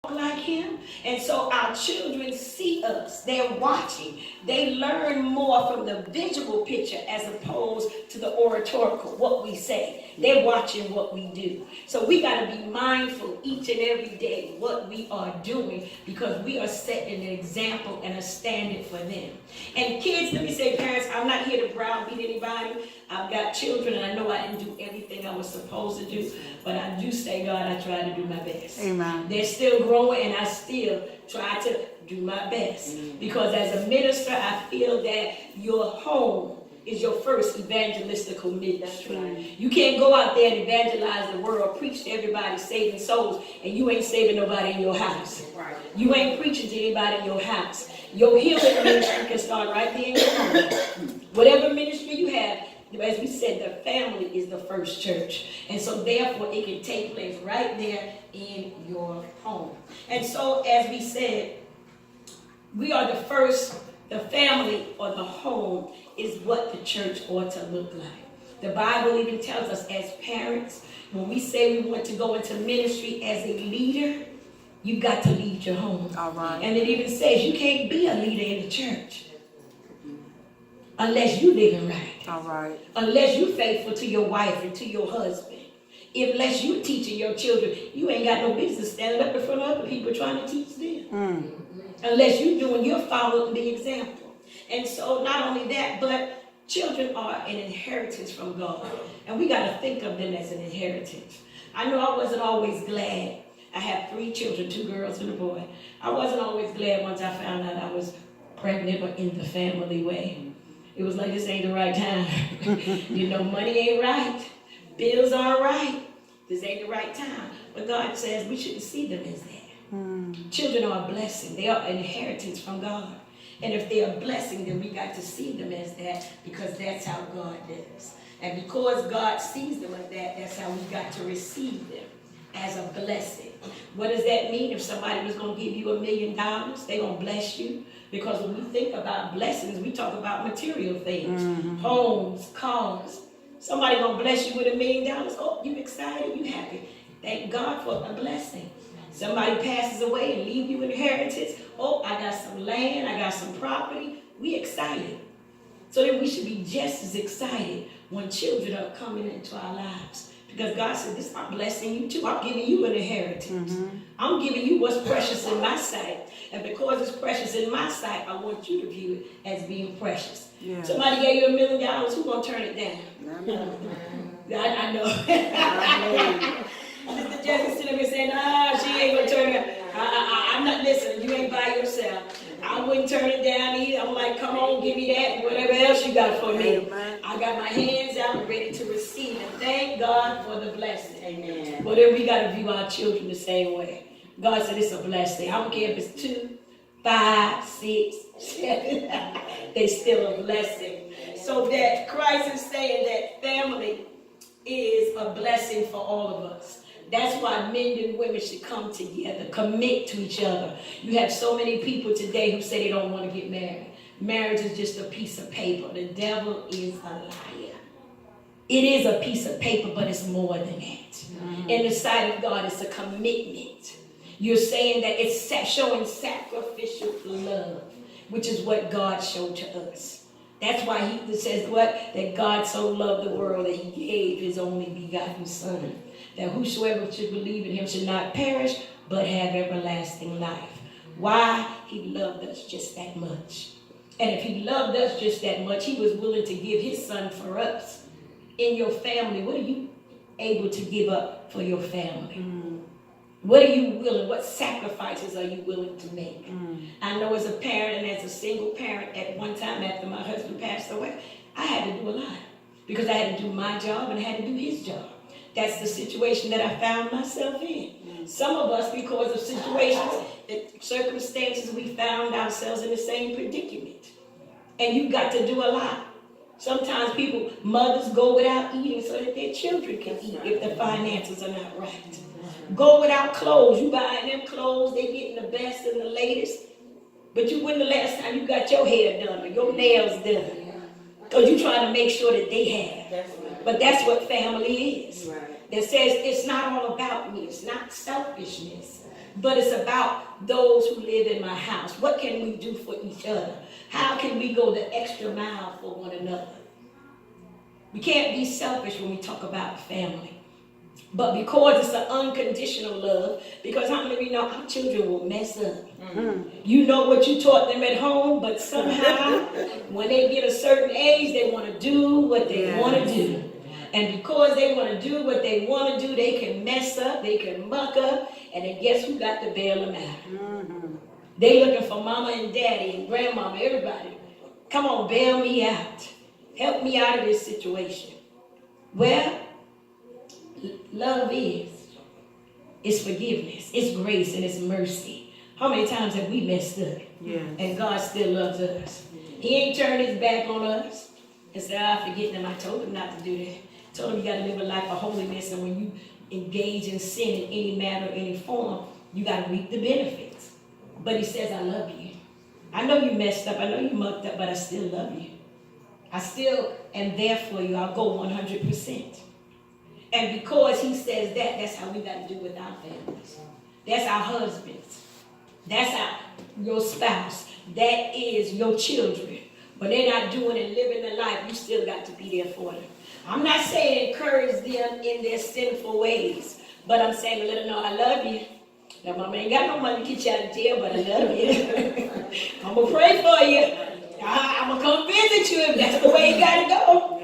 like him. And so our children see us. They're watching. They learn more from the visual picture as opposed to the oratorical, what we say. They're watching what we do. So we got to be mindful each and every day what we are doing, because we are setting an example and a standard for them. And kids, let me say, parents, I'm not here to browbeat anybody. I've got children, and I know I didn't do everything I was supposed to do, but I do say, God, I try to do my best. Amen. They're still growing, and I still try to do my best. Because as a minister, I feel that your home is your first evangelistical ministry. Right. You can't go out there and evangelize the world, preach to everybody, saving souls, and you ain't saving nobody in your house. Right. You ain't preaching to anybody in your house. Your healing ministry can start right there in your home. Whatever ministry you have, as we said, the family is the first church. And so therefore it can take place right there in your home. And so as we said, we are the first, the family or the home is what the church ought to look like. The Bible even tells us as parents, when we say we want to go into ministry as a leader, you got to lead your home. All right. And it even says you can't be a leader in the church unless you living right. All right. Unless you faithful to your wife and to your husband. Unless you teaching your children, you ain't got no business standing up in front of other people trying to teach them. Unless you're following the example. And so not only that, but children are an inheritance from God. And we got to think of them as an inheritance. I know I wasn't always glad. I have 3 children, 2 girls and a boy. I wasn't always glad once I found out I was pregnant or in the family way. It was like, this ain't the right time. Money ain't right. Bills aren't right. This ain't the right time. But God says we shouldn't see them as that. Children are a blessing. They are an inheritance from God. And if they are a blessing, then we got to see them as that, because that's how God does. And because God sees them as that, that's how we got to receive them as a blessing. What does that mean? If somebody was going to give you $1 million, they're going to bless you. Because when we think about blessings, we talk about material things, homes, cars. Somebody gonna bless you with $1 million. Oh, you excited, you happy. Thank God for a blessing. Somebody passes away and leave you inheritance. Oh, I got some land, I got some property. We excited. So then we should be just as excited when children are coming into our lives. Because God said, this, I'm blessing you too. I'm giving you an inheritance. I'm giving you what's precious in my sight. And because it's precious in my sight, I want you to view it as being precious. Yeah. Somebody gave you $1 million, who's going to turn it down? I know. Mr. Jesse sitting there saying, she ain't going to turn it down. I'm not listening. You ain't by yourself. I wouldn't turn it down either. I'm like, come on, give me that and whatever else you got for me. I got my hands out ready to receive and thank God for the blessing. Amen. But then we got to view our children the same way. God said it's a blessing. I don't care if it's 2, 5, 6, 7. They still a blessing. So that Christ is saying that family is a blessing for all of us. That's why men and women should come together, commit to each other. You have so many people today who say they don't want to get married. Marriage is just a piece of paper. The devil is a liar. It is a piece of paper, but it's more than that. In the sight of God, it's a commitment. You're saying that it's showing sacrificial love, which is what God showed to us. That's why he says what? That God so loved the world that he gave his only begotten son. That whosoever should believe in him should not perish, but have everlasting life. Why? He loved us just that much. And if he loved us just that much, he was willing to give his son for us. In your family, what are you able to give up for your family? What are you willing? What sacrifices are you willing to make? I know as a parent and as a single parent, at one time after my husband passed away, I had to do a lot. Because I had to do my job and I had to do his job. That's the situation that I found myself in. Some of us, because of situations, circumstances, we found ourselves in the same predicament. And you got to do a lot. Sometimes mothers go without eating so that their children can eat if the finances are not right. Go without clothes. You buying them clothes, they getting the best and the latest. But you when the last time you got your hair done or your nails done? Because you're trying to make sure that they have. But that's what family is. That says it's not all about me. It's not selfishness. but it's about those who live in my house. What can we do for each other? How can we go the extra mile for one another? We can't be selfish when we talk about family. But because it's an unconditional love, because how many of you know our children will mess up? Mm-hmm. You know what you taught them at home, but somehow when they get a certain age, they want to do what they want to do. And because they want to do what they want to do, they can mess up, they can muck up, and then guess who got to bail them out? Mm-hmm. They looking for mama and daddy and grandmama, everybody. Come on, bail me out. Help me out of this situation. Well, love it's forgiveness, it's grace, and it's mercy. How many times have we messed up? Yeah. And God still loves us. He ain't turned his back on us and said, I forget them. I told him not to do that. I told him you got to live a life of holiness, and when you engage in sin in any manner, any form, you got to reap the benefits. But he says, I love you. I know you messed up. I know you mucked up, but I still love you. I still am there for you. I'll go 100%. And because he says that, that's how we got to do with our families. That's our husbands. That's your spouse. That is your children. When they're not doing and living the life, you still got to be there for them. I'm not saying encourage them in their sinful ways, but I'm saying let them know I love you. Now, mama ain't got no money to get you out of jail, but I love you. I'm going to pray for you. I'm going to come visit you if that's the way you got to go.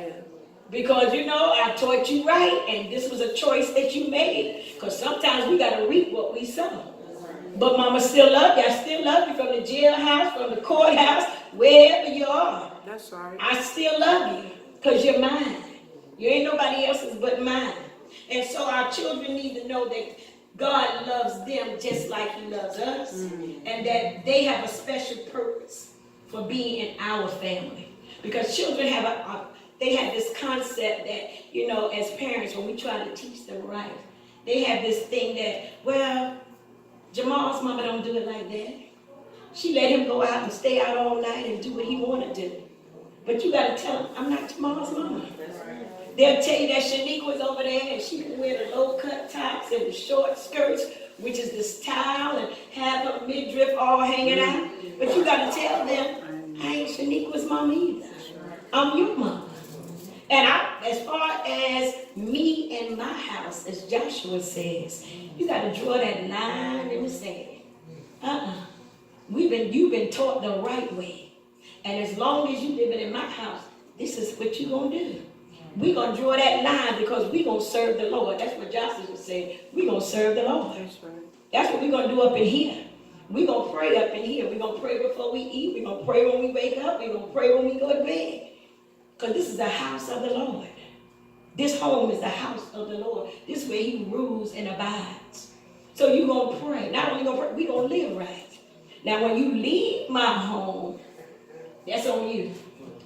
Because, I taught you right, and this was a choice that you made. Because sometimes we got to reap what we sow. But mama still love you. I still love you from the jailhouse, from the courthouse, wherever you are. That's right. I still love you because you're mine. You ain't nobody else's but mine. And so our children need to know that God loves them just like he loves us. Mm-hmm. And that they have a special purpose for being in our family. Because children have they have this concept that, as parents, when we try to teach them right, they have this thing that, well, Jamal's mama don't do it like that. She let him go out and stay out all night and do what he want to do. But you got to tell him, I'm not Jamal's mama. They'll tell you that Shanique was over there and she can wear the low-cut tops and the short skirts, which is the style, and have her midriff all hanging out. But you got to tell them, I ain't Shaniqua's mama either. I'm your mama. And as far as me and my house, as Joshua says, you got to draw that line in the sand. You've been taught the right way. And as long as you living in my house, this is what you're going to do. We're going to draw that line because we're going to serve the Lord. That's what Joshua was saying. We're going to serve the Lord. That's right. That's what we're going to do up in here. We're going to pray up in here. We're going to pray before we eat. We're going to pray when we wake up. We're going to pray when we go to bed. Because this is the house of the Lord. This home is the house of the Lord. This is where he rules and abides. So you're going to pray. Not only going to pray, we're going to live right. Now, when you leave my home, that's on you.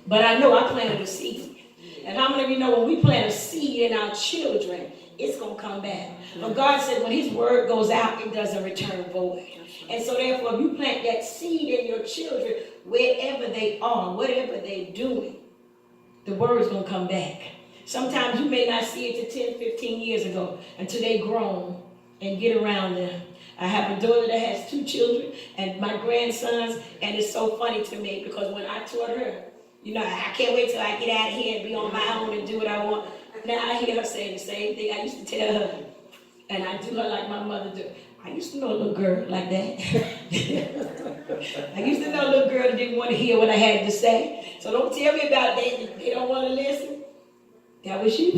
But I know I planted a seed. And how many of you know when we plant a seed in our children, it's going to come back. But God said when his word goes out, it doesn't return void. And so therefore, if you plant that seed in your children, wherever they are, whatever they're doing, the word is going to come back. Sometimes you may not see it to 10, 15 years ago until they grown and get around them. I have a daughter that has 2 children and my grandsons, and it's so funny to me because when I taught her, I can't wait till I get out of here and be on my own and do what I want. Now I hear her saying the same thing I used to tell her, and I do her like my mother do. I used to know a little girl like that. I used to know a little girl that didn't want to hear what I had to say. So don't tell me about they don't want to listen. That was you.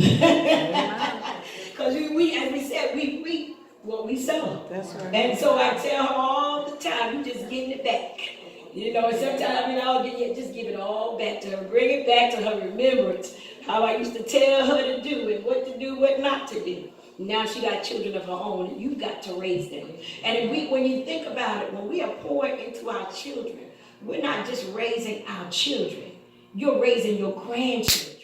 Because we, as we said, we reap what we sow. That's right. And so I tell her all the time, you just getting it back. Sometimes I'll just give it all back to her. Bring it back to her remembrance. How I used to tell her to do and what to do, what not to do. Now she got children of her own, and you've got to raise them. And when you think about it, when we are pouring into our children, we're not just raising our children. You're raising your grandchildren.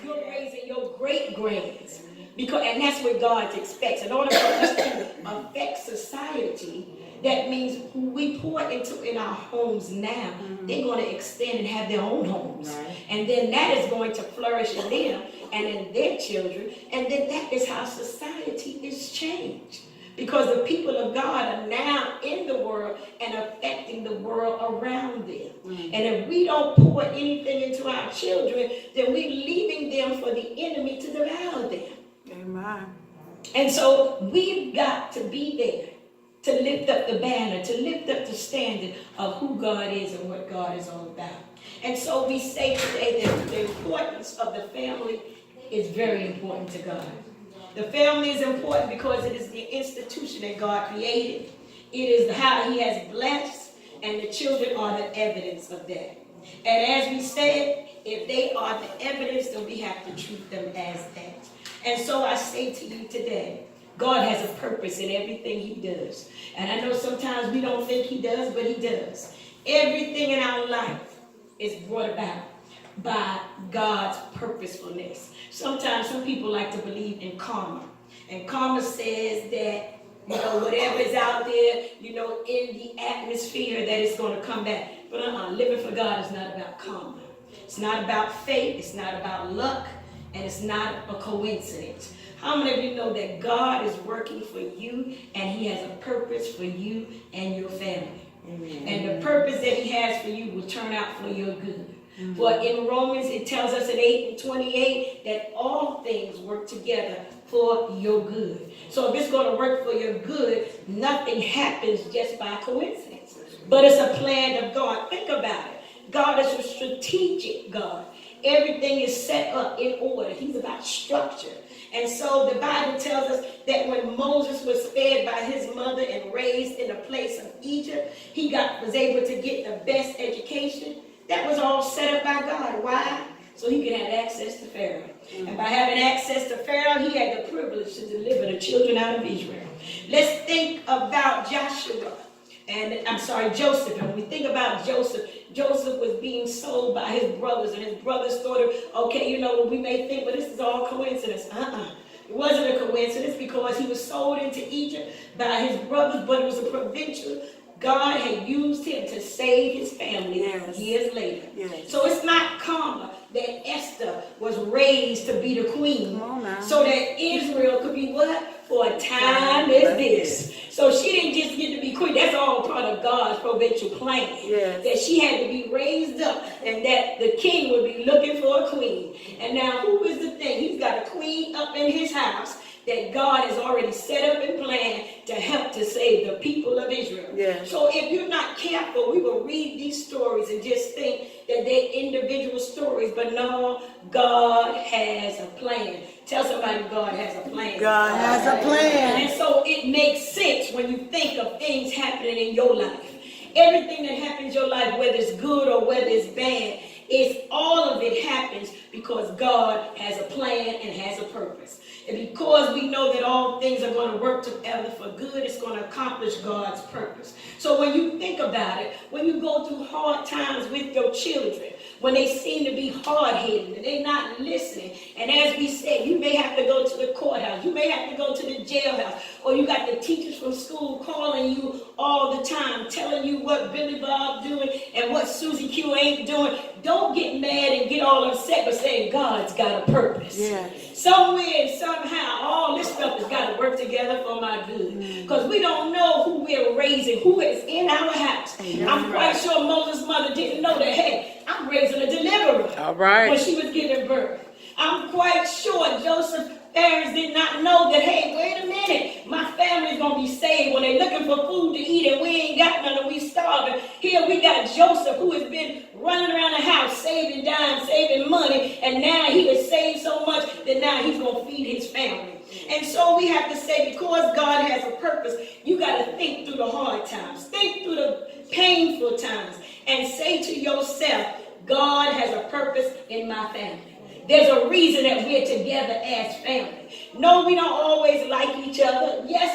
You're raising your great-grands. And that's what God expects. In order for us to affect society, that means who we pour into in our homes now, they're going to extend and have their own homes. Right. And then that is going to flourish in them and in their children. And then that is how society is changed. because the people of God are now in the world and affecting the world around them. And if we don't pour anything into our children, then we're leaving them for the enemy to devour them. Amen. And so we've got to be there to lift up the banner, to lift up the standard of who God is and what God is all about. And so we say today that the importance of the family is very important to God. The family is important because it is the institution that God created. It is how he has blessed, and the children are the evidence of that. And as we said, if they are the evidence, then we have to treat them as that. And so I say to you today, God has a purpose in everything he does. And I know sometimes we don't think he does, but he does. Everything in our life is brought about by God's purposefulness. Sometimes some people like to believe in karma. And karma says that, whatever is out there, in the atmosphere, that it's going to come back. But living for God is not about karma. It's not about fate. It's not about luck. And it's not a coincidence. How many of you know that God is working for you and he has a purpose for you and your family? Amen. And the purpose that he has for you will turn out for your good. Mm-hmm. For in Romans, it tells us in 8:28 that all things work together for your good. So if it's going to work for your good, nothing happens just by coincidence. But it's a plan of God. Think about it. God is a strategic God. Everything is set up in order. He's about structure. And so the Bible tells us that when Moses was fed by his mother and raised in the place of Egypt, he was able to get the best education. That was all set up by God. Why? So he could have access to Pharaoh. And by having access to Pharaoh, he had the privilege to deliver the children out of Israel. Let's think about Joseph. And when we think about Joseph, Joseph was being sold by his brothers, and his brothers thought, we may think, this is all coincidence. It wasn't a coincidence, because he was sold into Egypt by his brothers, but it was a provincial. God had used him to save his family years later. Yes. So it's not karma that Esther was raised to be the queen, so that Israel could be what? For a time as this. So she didn't just get to be queen. That's all part of God's provincial plan. Yes. That she had to be raised up, and that the king would be looking for a queen. And now who is the thing? He's got a queen up in his house that God has already set up and planned to help to save the people of Israel. Yes. So if you're not careful, we will read these stories and just think that they're individual stories. But no, God has a plan. Tell somebody God has a plan. God has a plan. And so it makes sense when you think of things happening in your life. Everything that happens in your life, whether it's good or whether it's bad, all of it happens because God has a plan and has a purpose. And because we know that all things are going to work together for good, it's going to accomplish God's purpose. So when you think about it, when you go through hard times with your children, when they seem to be hard-headed and they're not listening, and as we said, you may have to go to the courthouse, you may have to go to the jailhouse, or you got the teachers from school calling you all the time, telling you what Billy Bob doing and what Susie Q ain't doing. Don't get mad and get all upset, but say God's got a purpose. Yeah. Somewhere, somehow, all this stuff has got to work together for my good. Because we don't know who we're raising, who is in our house. I'm quite sure Moses' mother didn't know that, hey, I'm raising a deliverer. All right. When she was giving birth. I'm quite sure Joseph's parents did not know that, hey, wait a minute, my family's going to be saved when they're looking for food to eat and we ain't got none and we starving. Here we got Joseph, who has been running around the house, saving dimes, saving money, and now he has saved so much that now he's going to feed his family. And so we have to say, because God has a purpose, you got to think through the hard times, think through the painful times, and say to yourself, God has a purpose in my family. There's a reason that we're together as family. No, we don't always like each other. Yes,